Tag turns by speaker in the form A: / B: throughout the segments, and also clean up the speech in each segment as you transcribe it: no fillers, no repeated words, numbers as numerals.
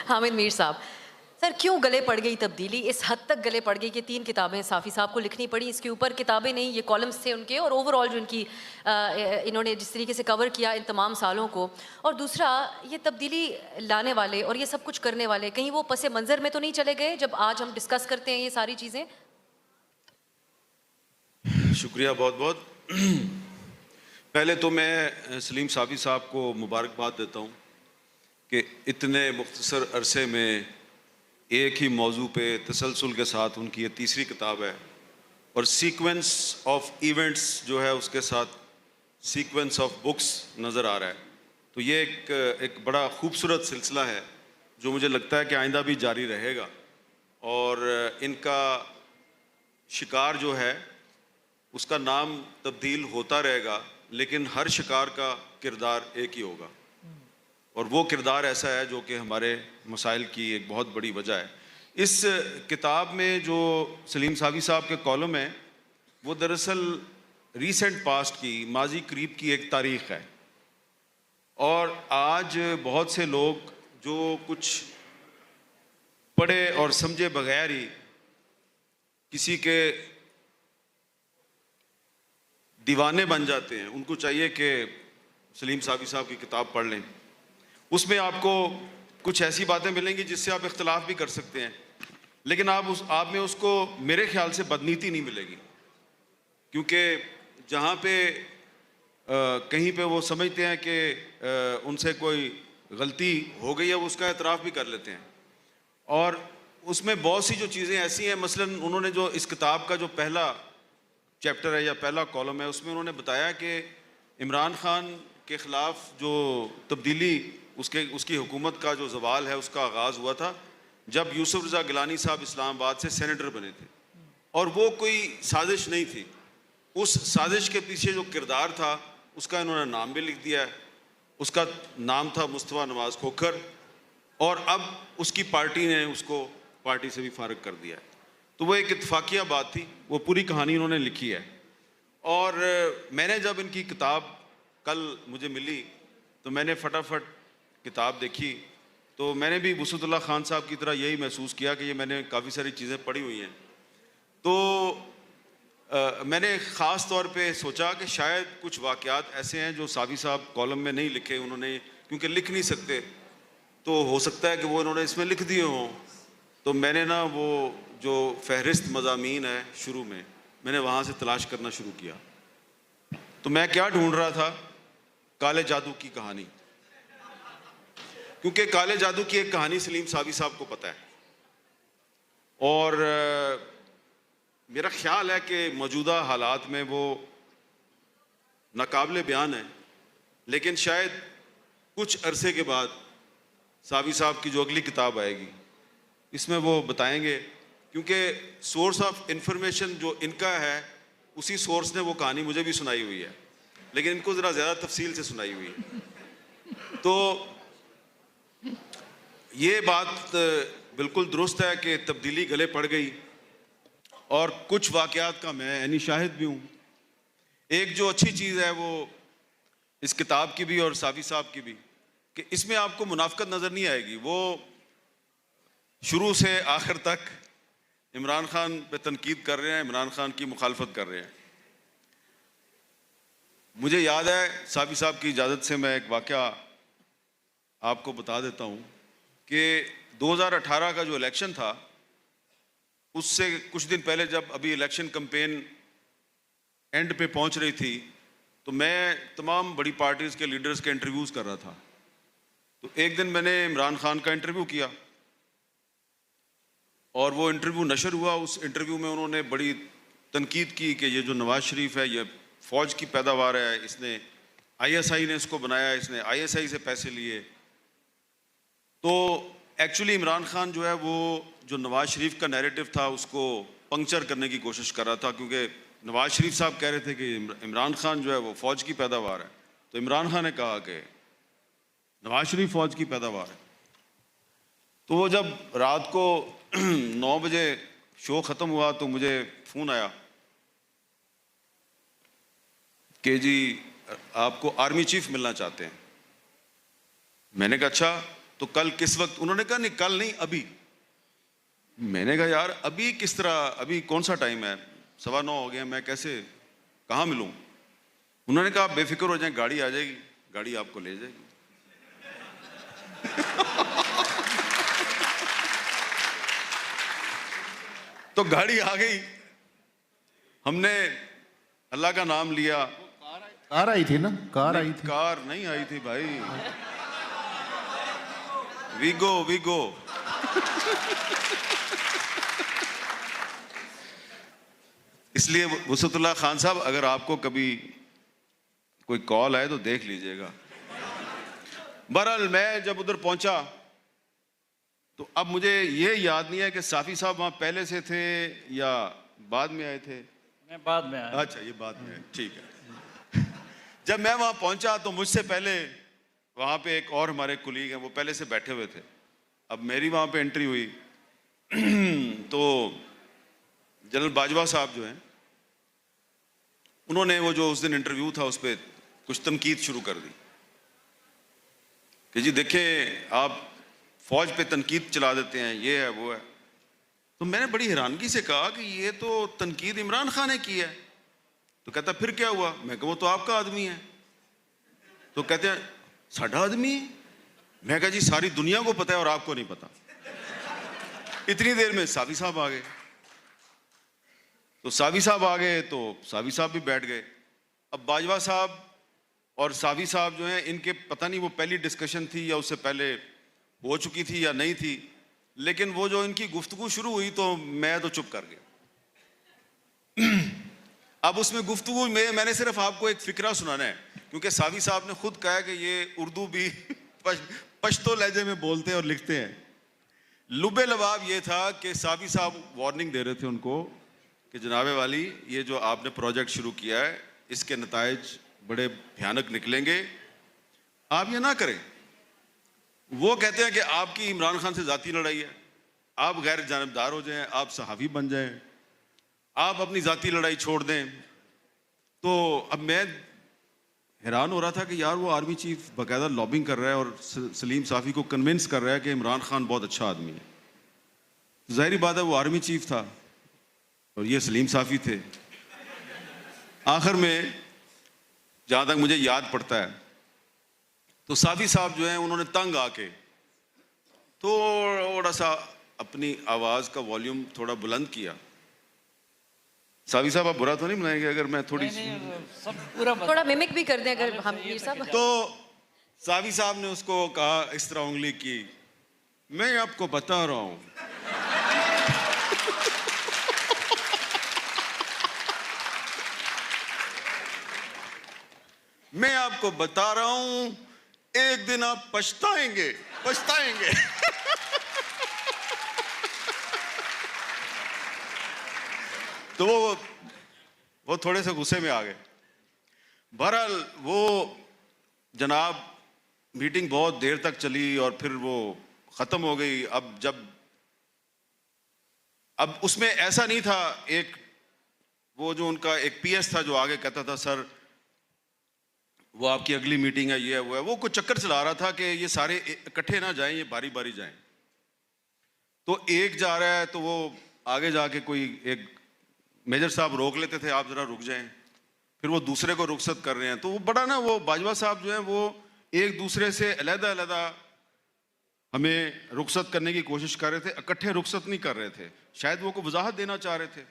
A: हामिद मीर साहब, सर क्यों गले पड़ गई तब्दीली? इस हद तक गले पड़ गई कि 3 किताबें साफ़ी साहब को लिखनी पड़ी। इसके ऊपर किताबें नहीं, ये कॉलम्स थे उनके, और ओवरऑल जो इनकी इन्होंने जिस तरीके से कवर किया इन तमाम सालों को। और दूसरा, ये तब्दीली लाने वाले और ये सब कुछ करने वाले कहीं वो पस मंज़र में तो नहीं चले गए जब आज हम डिस्कस करते हैं ये सारी चीज़ें?
B: शुक्रिया बहुत बहुत। पहले तो मैं सलीम साफ़ी साहब को मुबारकबाद देता हूँ कि इतने मुख्तसर अरसे में एक ही मौजू पे तसलसल के साथ उनकी ये तीसरी किताब है, और सीक्वेंस ऑफ इवेंट्स जो है उसके साथ सीक्वेंस ऑफ बुक्स नज़र आ रहा है। तो ये एक बड़ा खूबसूरत सिलसिला है जो मुझे लगता है कि आइंदा भी जारी रहेगा, और इनका शिकार जो है उसका नाम तब्दील होता रहेगा, लेकिन हर शिकार का किरदार एक ही होगा, और वो किरदार ऐसा है जो कि हमारे मसाइल की एक बहुत बड़ी वजह है। इस किताब में जो सलीम साफ़ी साहब के कॉलम हैं वो दरअसल रीसेंट पास्ट की, माजी करीब की एक तारीख़ है, और आज बहुत से लोग जो कुछ पढ़े और समझे बगैर ही किसी के दीवाने बन जाते हैं, उनको चाहिए कि सलीम साफ़ी साहब की किताब पढ़ लें। उसमें आपको कुछ ऐसी बातें मिलेंगी जिससे आप इख्तलाफ भी कर सकते हैं, लेकिन आप में उसको मेरे ख्याल से बदनीति नहीं मिलेगी, क्योंकि जहाँ पे कहीं पे वो समझते हैं कि उनसे कोई गलती हो गई है, वो उसका एतराफ़ भी कर लेते हैं। और उसमें बहुत सी जो चीज़ें ऐसी हैं, मसलन उन्होंने जो इस किताब का जो पहला चैप्टर है या पहला कॉलम है, उसमें उन्होंने बताया कि इमरान खान के ख़िलाफ़ जो तब्दीली उसकी हुकूमत का जो ज़वाल है उसका आगाज़ हुआ था जब यूसुफ रज़ा गिलानी साहब इस्लामाबाद से सेनेटर बने थे, और वो कोई साजिश नहीं थी। उस साजिश के पीछे जो किरदार था उसका इन्होंने नाम भी लिख दिया है। उसका नाम था मुस्तफ़ा नवाज़ खोखर, और अब उसकी पार्टी ने उसको पार्टी से भी फ़ारिग कर दिया है। तो वो एक इत्तफाकिया बात थी, वो पूरी कहानी उन्होंने लिखी है। और मैंने जब इनकी किताब कल मुझे मिली तो मैंने फटाफट किताब देखी, तो मैंने भी वसअतुल्लाह खान साहब की तरह यही महसूस किया कि ये मैंने काफ़ी सारी चीज़ें पढ़ी हुई हैं। तो मैंने ख़ास तौर पे सोचा कि शायद कुछ वाक़यात ऐसे हैं जो साफ़ी साहब कॉलम में नहीं लिखे उन्होंने, क्योंकि लिख नहीं सकते, तो हो सकता है कि वो इन्होंने इसमें लिख दिए हों। तो मैंने ना वो जो फहरिस्त मज़ामीन है शुरू में, मैंने वहाँ से तलाश करना शुरू किया। तो मैं क्या ढूंढ रहा था? काले जादू की कहानी, क्योंकि काले जादू की एक कहानी सलीम साफ़ी साहब को पता है, और मेरा ख्याल है कि मौजूदा हालात में वो नाकाबिले बयान है, लेकिन शायद कुछ अरसे के बाद साफ़ी साहब की जो अगली किताब आएगी इसमें वो बताएंगे, क्योंकि सोर्स ऑफ इंफॉर्मेशन जो इनका है उसी सोर्स ने वो कहानी मुझे भी सुनाई हुई है, लेकिन इनको ज़रा ज़्यादा तफसील से सुनाई हुई है। तो ये बात बिल्कुल दुरुस्त है कि तब्दीली गले पड़ गई, और कुछ वाक़यात का मैं यानी शाहिद भी हूँ। एक जो अच्छी चीज़ है वो इस किताब की भी और साफ़ी साहब की भी, कि इसमें आपको मुनाफ़िक़त नज़र नहीं आएगी। वो शुरू से आखिर तक इमरान खान पे तनकीद कर रहे हैं, इमरान खान की मुखालफत कर रहे हैं। मुझे याद है, साफ़ी साहब की इजाज़त से मैं एक वाक़या आपको बता देता हूँ कि 2018 का जो इलेक्शन था उससे कुछ दिन पहले जब अभी इलेक्शन कैंपेन एंड पे पहुँच रही थी, तो मैं तमाम बड़ी पार्टीज़ के लीडर्स के इंटरव्यूज़ कर रहा था। तो एक दिन मैंने इमरान खान का इंटरव्यू किया, और वो इंटरव्यू नशर हुआ। उस इंटरव्यू में उन्होंने बड़ी तनकीद की कि ये जो नवाज़ शरीफ है ये फ़ौज की पैदावार है, इसने ISI ने इसको बनाया, इसने ISI से पैसे लिए। तो एक्चुअली इमरान खान जो है वो जो नवाज़ शरीफ का नैरेटिव था उसको पंक्चर करने की कोशिश कर रहा था, क्योंकि नवाज़ शरीफ साहब कह रहे थे कि इमरान खान जो है वो फ़ौज की पैदावार है, तो इमरान खान ने कहा कि नवाज़ शरीफ फ़ौज की पैदावार है। तो वो जब रात को 9 बजे शो ख़त्म हुआ तो मुझे फ़ोन आया कि जी आपको आर्मी चीफ मिलना चाहते हैं। मैंने कहा अच्छा, तो कल किस वक्त? उन्होंने कहा नहीं कल नहीं, अभी। मैंने कहा यार अभी किस तरह, अभी कौन सा टाइम है, 9:15 हो गया, मैं कैसे कहाँ मिलूँ? उन्होंने कहा आप बेफिक्र हो जाएं, गाड़ी आ जाएगी, गाड़ी आपको ले जाएगी। तो गाड़ी आ गई, हमने अल्लाह का नाम लिया।
C: कार आई थी ना, कार आई थी।
B: कार नहीं आई थी भाई, वीगो वीगो। इसलिए वसतुल्लाह खान साहब, अगर आपको कभी कोई कॉल आए तो देख लीजिएगा। बहरहाल मैं जब उधर पहुंचा तो अब मुझे ये याद नहीं है कि साफी साहब वहां पहले से थे या बाद में आए थे।
D: मैं बाद में आया।
B: अच्छा, ये बाद में है, ठीक है। जब मैं वहां पहुंचा तो मुझसे पहले वहां पे एक और हमारे कुलीग हैं, वो पहले से बैठे हुए थे। अब मेरी वहां पे एंट्री हुई तो जनरल बाजवा साहब जो हैं, उन्होंने वो जो उस दिन इंटरव्यू था उस पर कुछ तनकीद शुरू कर दी कि जी देखें आप फौज पे तनकीद चला देते हैं, ये है वो है। तो मैंने बड़ी हैरानगी से कहा कि ये तो तनकीद इमरान खान ने की है। तो कहता फिर क्या हुआ? मैं कहा वो तो आपका आदमी है। तो कहते हैं साडा आदमी है? मैं कहा जी सारी दुनिया को पता है और आपको नहीं पता। इतनी देर में सावी साहब आ गए। तो सावी साहब आ गए तो सावी साहब भी बैठ गए। अब बाजवा साहब और सावी साहब जो हैं, इनके पता नहीं वो पहली डिस्कशन थी या उससे पहले हो चुकी थी या नहीं थी, लेकिन वो जो इनकी गुफ्तगू शुरू हुई तो मैं तो चुप कर गया। अब उसमें गुफ्तगू में मैंने सिर्फ आपको एक फिक्रा सुनाना है, क्योंकि सावी साहब ने खुद कहा कि ये उर्दू भी पश्तो लहजे में बोलते हैं और लिखते हैं। लुबे लबाब ये था कि सावी साहब वार्निंग दे रहे थे उनको कि जनाबे वाली, ये जो आपने प्रोजेक्ट शुरू किया है इसके नतायज बड़े भयानक निकलेंगे, आप ये ना करें। वो कहते हैं कि आपकी इमरान खान से ज़ाती लड़ाई है, आप गैर जानबदार हो जाएं, आप सहाफ़ी बन जाएं, आप अपनी ज़ाती लड़ाई छोड़ दें। तो अब मैं हैरान हो रहा था कि यार वो आर्मी चीफ बाकायदा लॉबिंग कर रहा है और सलीम साफ़ी को कन्विंस कर रहा है कि इमरान खान बहुत अच्छा आदमी है। ज़ाहिरी बात है वो आर्मी चीफ था और ये सलीम साफ़ी थे। आखिर में जहाँ तक मुझे याद पड़ता है तो साफ़ी साहब जो हैं उन्होंने तंग आके थोड़ा सा अपनी आवाज़ का वॉल्यूम थोड़ा बुलंद किया। सावी साहब आप बुरा तो नहीं मनाएंगे अगर मैं थोड़ी
D: सब पूरा
A: थोड़ा मिमिक भी कर दें अगर हम मीर साहब।
B: तो सावी साहब ने उसको कहा, इस तरह उंगली की, मैं आपको बता रहा हूं मैं आपको बता रहा हूं, एक दिन आप पछताएंगे पछताएंगे। तो वो थोड़े से गुस्से में आ गए। बहरहाल वो जनाब मीटिंग बहुत देर तक चली और फिर वो ख़त्म हो गई। अब उसमें ऐसा नहीं था, एक वो जो उनका एक पीएस था जो आगे कहता था सर वो आपकी अगली मीटिंग है, ये है वो है, वो कुछ चक्कर चला रहा था कि ये सारे इकट्ठे ना जाएं, ये बारी बारी जाएं। तो एक जा रहा है तो वो आगे जाके कोई एक मेजर साहब रोक लेते थे, आप जरा रुक जाएं, फिर वो दूसरे को रुखसत कर रहे हैं। तो वो बड़ा ना, वो बाजवा साहब जो हैं वो एक दूसरे से अलग अलग हमें रुखसत करने की कोशिश कर रहे थे, इकट्ठे रुखसत नहीं कर रहे थे। शायद वो को वजाहत देना चाह रहे थे।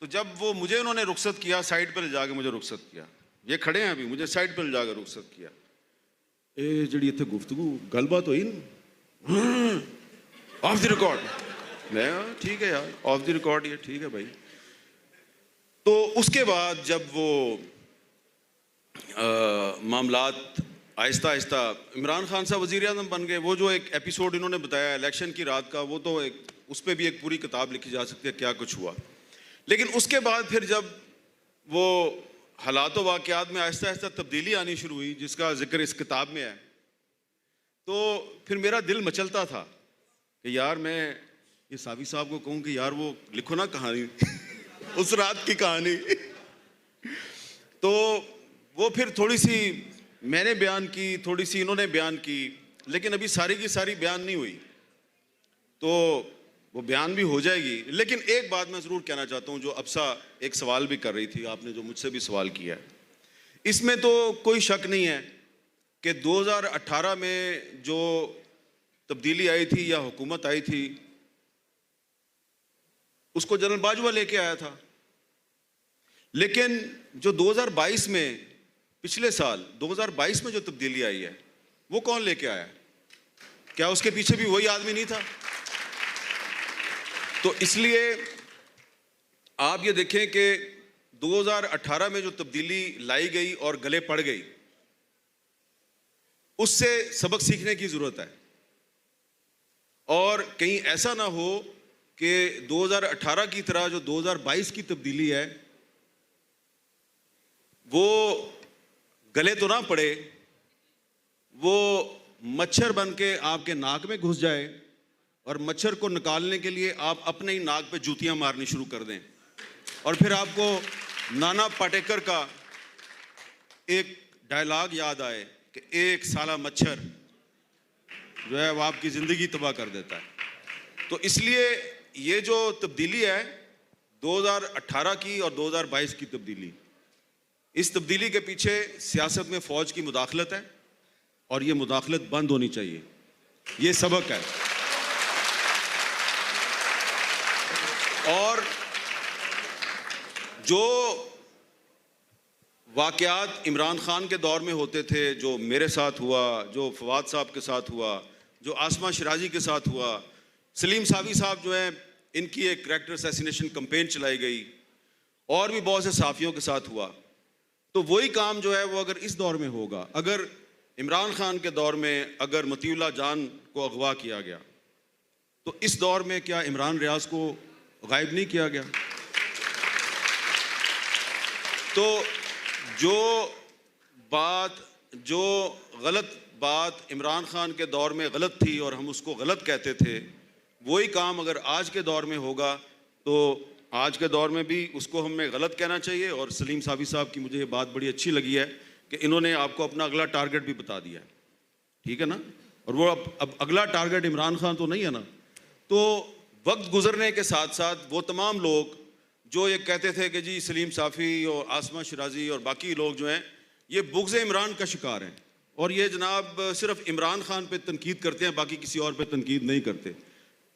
B: तो जब वो मुझे उन्होंने रुखसत किया, साइड पर ले जाके मुझे रुखसत किया, ये खड़े हैं अभी, मुझे साइड पर ले जाकर रुखसत किया। ए जड़ी इत्थे गुफ्तगू गलबात हुई ना ऑफ द रिकॉर्ड। मैं ठीक है यार, ऑफ द रिकॉर्ड, ये ठीक है भाई। तो उसके बाद जब वो मामलात आहिस्ता आहिस्ता, इमरान खान साहब वज़ीर आज़म बन गए। वो जो एक एपिसोड इन्होंने बताया इलेक्शन की रात का, वो तो एक उस पर भी एक पूरी किताब लिखी जा सकती है क्या कुछ हुआ। लेकिन उसके बाद फिर जब वो हालात व वाक़यात में आहिस्ता आहिस्ता तब्दीली आनी शुरू हुई, जिसका जिक्र इस किताब में है, तो फिर मेरा दिल मचलता था कि यार मैं ये सावी साहब को कहूँ कि यार वो लिखो ना कहानी उस रात की कहानी। तो वो फिर थोड़ी सी मैंने बयान की, थोड़ी सी इन्होंने बयान की। लेकिन अभी सारी की सारी बयान नहीं हुई, तो वो बयान भी हो जाएगी। लेकिन एक बात मैं ज़रूर कहना चाहता हूँ, जो अब्सा एक सवाल भी कर रही थी, आपने जो मुझसे भी सवाल किया है, इसमें तो कोई शक नहीं है कि 2018 में जो तब्दीली आई थी या हुकूमत आई थी, उसको जनरल बाजवा लेके आया था। लेकिन जो 2022 में, पिछले साल 2022 में जो तब्दीली आई है, वो कौन लेके आया? क्या उसके पीछे भी वही आदमी नहीं था? तो इसलिए आप ये देखें कि 2018 में जो तब्दीली लाई गई और गले पड़ गई, उससे सबक सीखने की जरूरत है। और कहीं ऐसा ना हो कि 2018 की तरह जो 2022 की तब्दीली है वो गले तो ना पड़े, वो मच्छर बन के आपके नाक में घुस जाए और मच्छर को निकालने के लिए आप अपने ही नाक पे जूतियां मारनी शुरू कर दें, और फिर आपको नाना पाटेकर का एक डायलॉग याद आए कि एक साला मच्छर जो है वो आपकी ज़िंदगी तबाह कर देता है। तो इसलिए ये जो तब्दीली है 2018 की और 2022 की तब्दीली, इस तब्दीली के पीछे सियासत में फ़ौज की मुदाखलत है और ये मुदाखलत बंद होनी चाहिए। ये सबक है। और जो वाक़यात इमरान खान के दौर में होते थे, जो मेरे साथ हुआ, जो फवाद साहब के साथ हुआ, जो आसमा शिराजी के साथ हुआ, सलीम सावी साहब जो हैं, इनकी एक करैक्टर असैसिनेशन कैंपेन चलाई गई, और भी बहुत से साफ़ियों के साथ हुआ। तो वही काम जो है वो अगर इस दौर में होगा, अगर इमरान खान के दौर में अगर मतीउल्लाह जान को अगवा किया गया, तो इस दौर में क्या इमरान रियाज को गायब नहीं किया गया? तो जो गलत बात इमरान खान के दौर में गलत थी और हम उसको गलत कहते थे, वही काम अगर आज के दौर में होगा तो आज के दौर में भी उसको हमें गलत कहना चाहिए। और सलीम सावी साहब की मुझे ये बात बड़ी अच्छी लगी है कि इन्होंने आपको अपना अगला टारगेट भी बता दिया है, ठीक है ना? और वो अब अगला टारगेट इमरान खान तो नहीं है ना। तो वक्त गुजरने के साथ साथ वो तमाम लोग जो ये कहते थे कि जी सलीम साफ़ी और आसमा शिराजी और बाकी लोग जो हैं ये बुग़्ज़ इमरान का शिकार हैं, और ये जनाब सिर्फ इमरान खान पे तनकीद करते हैं, बाकी किसी और पे तनकीद नहीं करते।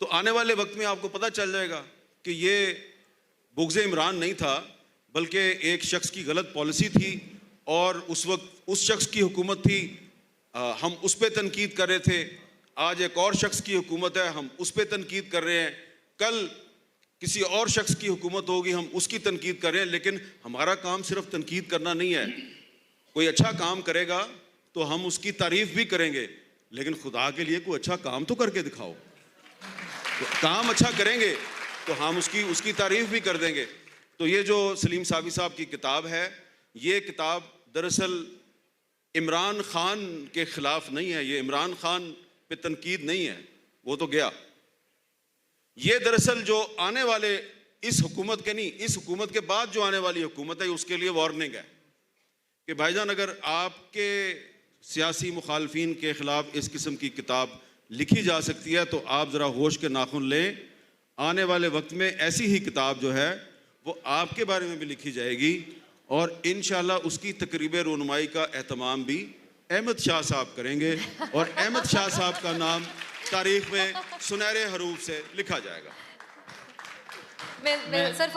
B: तो आने वाले वक्त में आपको पता चल जाएगा कि ये बुग़्ज़ इमरान नहीं था, बल्कि एक शख्स की गलत पॉलिसी थी, और उस वक्त उस शख्स की हुकूमत थी, हम उस पर तनकीद कर रहे थे। आज एक और शख्स की हुकूमत है, हम उस पर तनकीद कर रहे हैं। कल किसी और शख्स की हुकूमत होगी, हम उसकी तनकीद कर रहे हैं। लेकिन हमारा काम सिर्फ तनकीद करना नहीं है। कोई अच्छा काम करेगा तो हम उसकी तारीफ़ भी करेंगे, लेकिन खुदा के लिए कोई अच्छा काम तो करके दिखाओ। तो काम अच्छा करेंगे तो हम उसकी तारीफ़ भी कर देंगे। तो ये जो सलीम सावी साहब की किताब है, ये किताब दरअसल इमरान खान के ख़िलाफ़ नहीं है, ये इमरान खान पे तनकीद नहीं है, वो तो गया। ये दरअसल जो आने वाले इस हुकूमत के नहीं, इस हुकूमत के बाद जो आने वाली हुकूमत है उसके लिए वार्निंग है कि भाईजान अगर आपके सियासी मुखालफिन के ख़िलाफ़ इस किस्म की किताब लिखी जा सकती है तो आप ज़रा होश के नाखून लें। आने वाले वक्त में ऐसी ही किताब जो है वो आपके बारे में भी लिखी जाएगी, और इंशाअल्लाह उसकी तकरीब रूनुमाई का एहतमाम भी अहमद शाह साहब करेंगे, और अहमद शाह साहब का नाम तारीख़ में सुनहरे हरूफ से लिखा जाएगा।
A: मैं सर